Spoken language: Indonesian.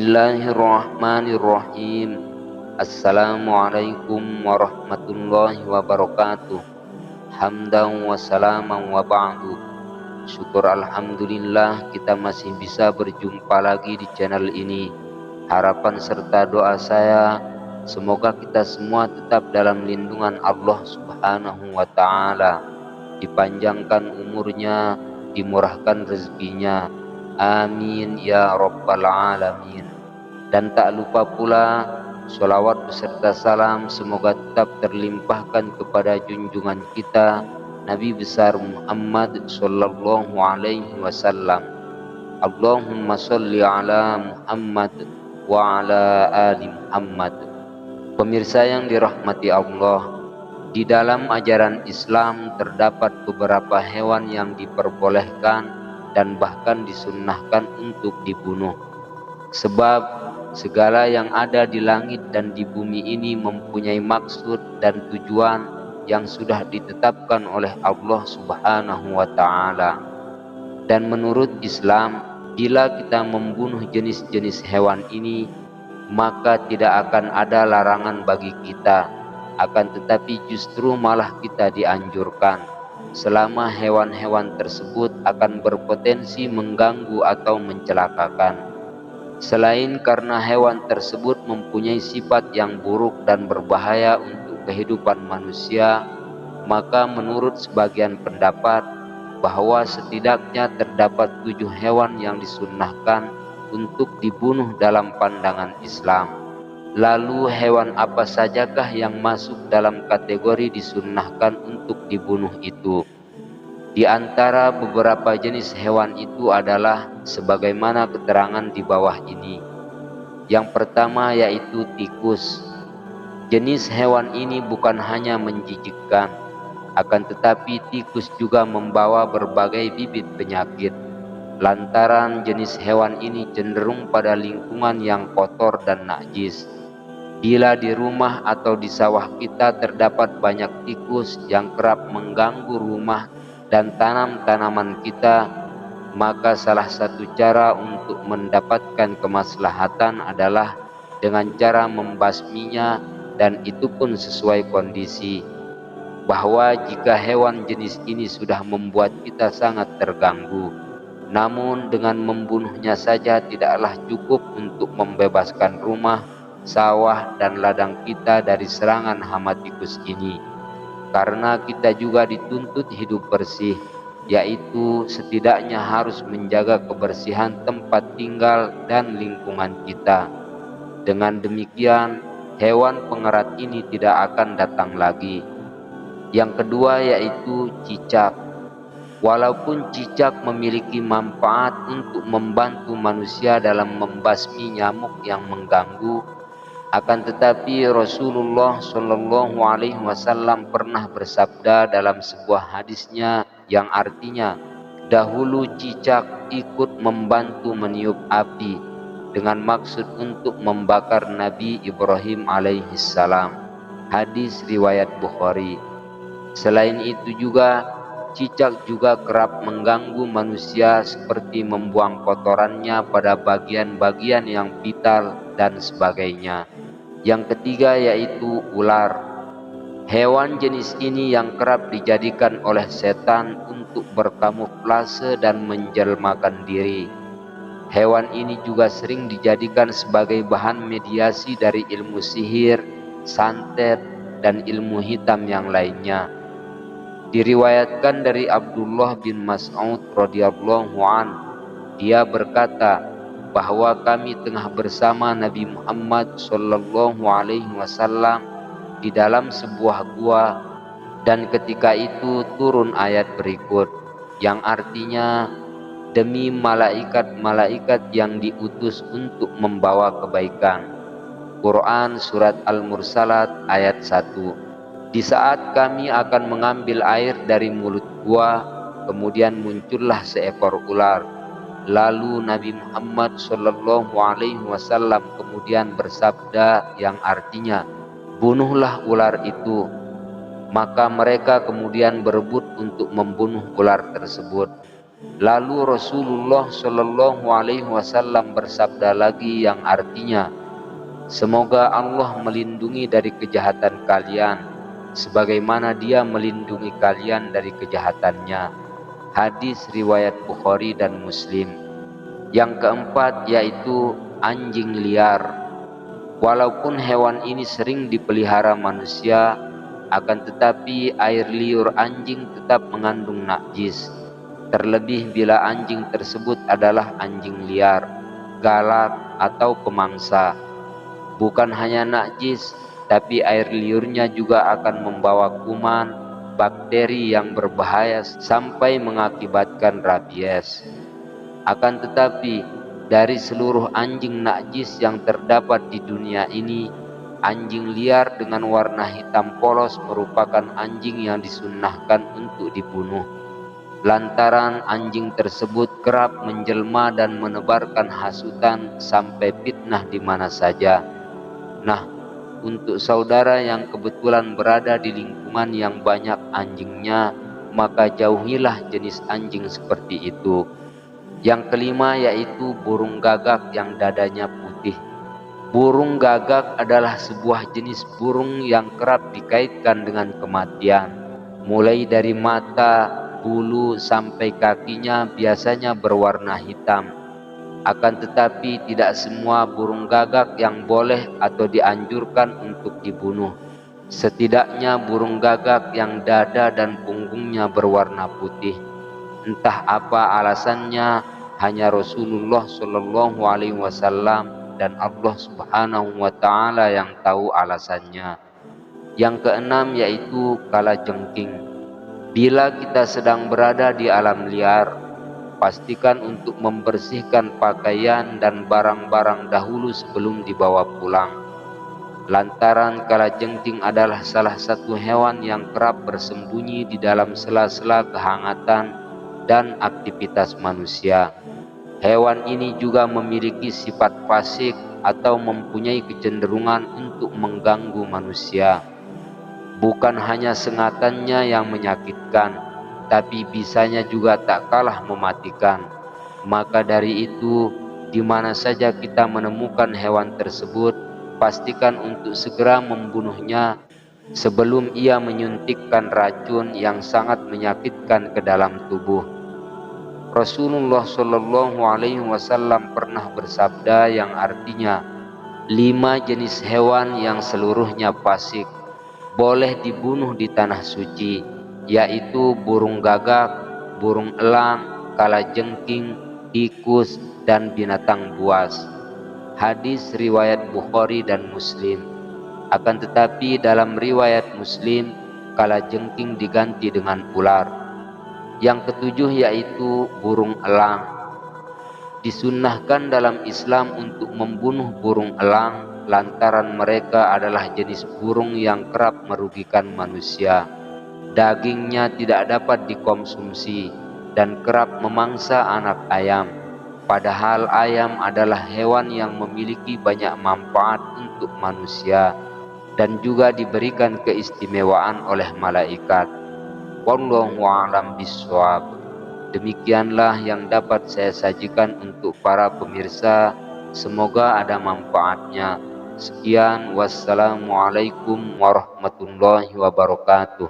Bismillahirrahmanirrahim. Assalamualaikum warahmatullahi wabarakatuh. Hamdan wa salaman wa ba'du. Syukur alhamdulillah kita masih bisa berjumpa lagi di channel ini. Harapan serta doa saya, semoga kita semua tetap dalam lindungan Allah Subhanahu wa ta'ala, dipanjangkan umurnya, dimurahkan rezekinya. Amin ya rabbal alamin. Dan tak lupa pula sholawat beserta salam semoga tetap terlimpahkan kepada junjungan kita Nabi besar Muhammad sallallahu alaihi wasallam. Allahumma sholli ala Muhammad wa ala ali Muhammad. Pemirsa yang dirahmati Allah, di dalam ajaran Islam terdapat beberapa hewan yang diperbolehkan dan bahkan disunnahkan untuk dibunuh. Sebab segala yang ada di langit dan di bumi ini mempunyai maksud dan tujuan yang sudah ditetapkan oleh Allah Subhanahu wa ta'ala. Dan menurut Islam, bila kita membunuh jenis-jenis hewan ini, maka tidak akan ada larangan bagi kita, akan tetapi justru malah kita dianjurkan selama hewan-hewan tersebut akan berpotensi mengganggu atau mencelakakan. Selain karena hewan tersebut mempunyai sifat yang buruk dan berbahaya untuk kehidupan manusia, maka menurut sebagian pendapat bahwa setidaknya terdapat 7 hewan yang disunnahkan untuk dibunuh dalam pandangan Islam. Lalu hewan apa sajakah yang masuk dalam kategori disunnahkan untuk dibunuh itu? Di antara beberapa jenis hewan itu adalah sebagaimana keterangan di bawah ini. Yang pertama yaitu tikus. Jenis hewan ini bukan hanya menjijikkan, akan tetapi tikus juga membawa berbagai bibit penyakit. Lantaran jenis hewan ini cenderung pada lingkungan yang kotor dan najis. Bila di rumah atau di sawah kita terdapat banyak tikus yang kerap mengganggu rumah dan tanam-tanaman kita, maka salah satu cara untuk mendapatkan kemaslahatan adalah dengan cara membasminya, dan itu pun sesuai kondisi. Bahwa jika hewan jenis ini sudah membuat kita sangat terganggu, namun dengan membunuhnya saja tidaklah cukup untuk membebaskan rumah, sawah dan ladang kita dari serangan hama tikus ini. Karena kita juga dituntut hidup bersih, yaitu setidaknya harus menjaga kebersihan tempat tinggal dan lingkungan kita. Dengan demikian, hewan pengerat ini tidak akan datang lagi. Yang kedua yaitu cicak. Walaupun cicak memiliki manfaat untuk membantu manusia dalam membasmi nyamuk yang mengganggu, akan tetapi Rasulullah Shallallahu Alaihi Wasallam pernah bersabda dalam sebuah hadisnya yang artinya, dahulu cicak ikut membantu meniup api dengan maksud untuk membakar Nabi Ibrahim alaihissalam. Hadis riwayat Bukhari. Selain itu juga, cicak juga kerap mengganggu manusia seperti membuang kotorannya pada bagian-bagian yang vital dan sebagainya. Yang ketiga yaitu ular. Hewan jenis ini yang kerap dijadikan oleh setan untuk berkamuflase dan menjelmakan diri. Hewan ini juga sering dijadikan sebagai bahan mediasi dari ilmu sihir, santet, dan ilmu hitam yang lainnya. Diriwayatkan dari Abdullah bin Mas'ud radhiyallahu an, dia berkata bahwa kami tengah bersama Nabi Muhammad sallallahu alaihi wasallam di dalam sebuah gua, dan ketika itu turun ayat berikut yang artinya, demi malaikat-malaikat yang diutus untuk membawa kebaikan. Quran Surat Al-Mursalat ayat 1. Di saat kami akan mengambil air dari mulut gua, kemudian muncullah seekor ular. Lalu Nabi Muhammad Shallallahu Alaihi Wasallam kemudian bersabda yang artinya, bunuhlah ular itu. Maka mereka kemudian berebut untuk membunuh ular tersebut. Lalu Rasulullah Shallallahu Alaihi Wasallam bersabda lagi yang artinya, semoga Allah melindungi dari kejahatan kalian, sebagaimana Dia melindungi kalian dari kejahatannya. Hadis riwayat Bukhari dan Muslim. Yang keempat yaitu anjing liar. Walaupun hewan ini sering dipelihara manusia, akan tetapi air liur anjing tetap mengandung najis. Terlebih bila anjing tersebut adalah anjing liar, galak atau pemangsa. Bukan hanya najis, tapi air liurnya juga akan membawa kuman, bakteri yang berbahaya sampai mengakibatkan rabies. Akan tetapi, dari seluruh anjing najis yang terdapat di dunia ini, anjing liar dengan warna hitam polos merupakan anjing yang disunnahkan untuk dibunuh. Lantaran anjing tersebut kerap menjelma dan menebarkan hasutan sampai fitnah di mana saja. Nah, untuk saudara yang kebetulan berada di lingkungan yang banyak anjingnya, maka jauhilah jenis anjing seperti itu. Yang kelima yaitu burung gagak yang dadanya putih. Burung gagak adalah sebuah jenis burung yang kerap dikaitkan dengan kematian. Mulai dari mata, bulu sampai kakinya biasanya berwarna hitam. Akan tetapi tidak semua burung gagak yang boleh atau dianjurkan untuk dibunuh. Setidaknya burung gagak yang dada dan punggungnya berwarna putih. Entah apa alasannya, hanya Rasulullah Shallallahu Alaihi Wasallam dan Allah Subhanahu Wa Taala yang tahu alasannya. Yang keenam yaitu kalajengking. Bila kita sedang berada di alam liar, pastikan untuk membersihkan pakaian dan barang-barang dahulu sebelum dibawa pulang. Lantaran kalajengking adalah salah satu hewan yang kerap bersembunyi di dalam sela-sela kehangatan dan aktivitas manusia. Hewan ini juga memiliki sifat fasik atau mempunyai kecenderungan untuk mengganggu manusia. Bukan hanya sengatannya yang menyakitkan, tapi bisanya juga tak kalah mematikan. Maka dari itu, di mana saja kita menemukan hewan tersebut, pastikan untuk segera membunuhnya sebelum ia menyuntikkan racun yang sangat menyakitkan ke dalam tubuh. Rasulullah Shallallahu Alaihi Wasallam pernah bersabda yang artinya, 5 jenis hewan yang seluruhnya fasik boleh dibunuh di tanah suci, yaitu burung gagak, burung elang, kalajengking, tikus, dan binatang buas. Hadis riwayat Bukhari dan Muslim. Akan tetapi dalam riwayat Muslim, kalajengking diganti dengan ular. Yang ketujuh yaitu burung elang. Disunnahkan dalam Islam untuk membunuh burung elang lantaran mereka adalah jenis burung yang kerap merugikan manusia. Dagingnya tidak dapat dikonsumsi dan kerap memangsa anak ayam. Padahal ayam adalah hewan yang memiliki banyak manfaat untuk manusia dan juga diberikan keistimewaan oleh malaikat. Wallahu a'lam bishawab. Demikianlah yang dapat saya sajikan untuk para pemirsa. Semoga ada manfaatnya. Sekian, wassalamualaikum warahmatullahi wabarakatuh.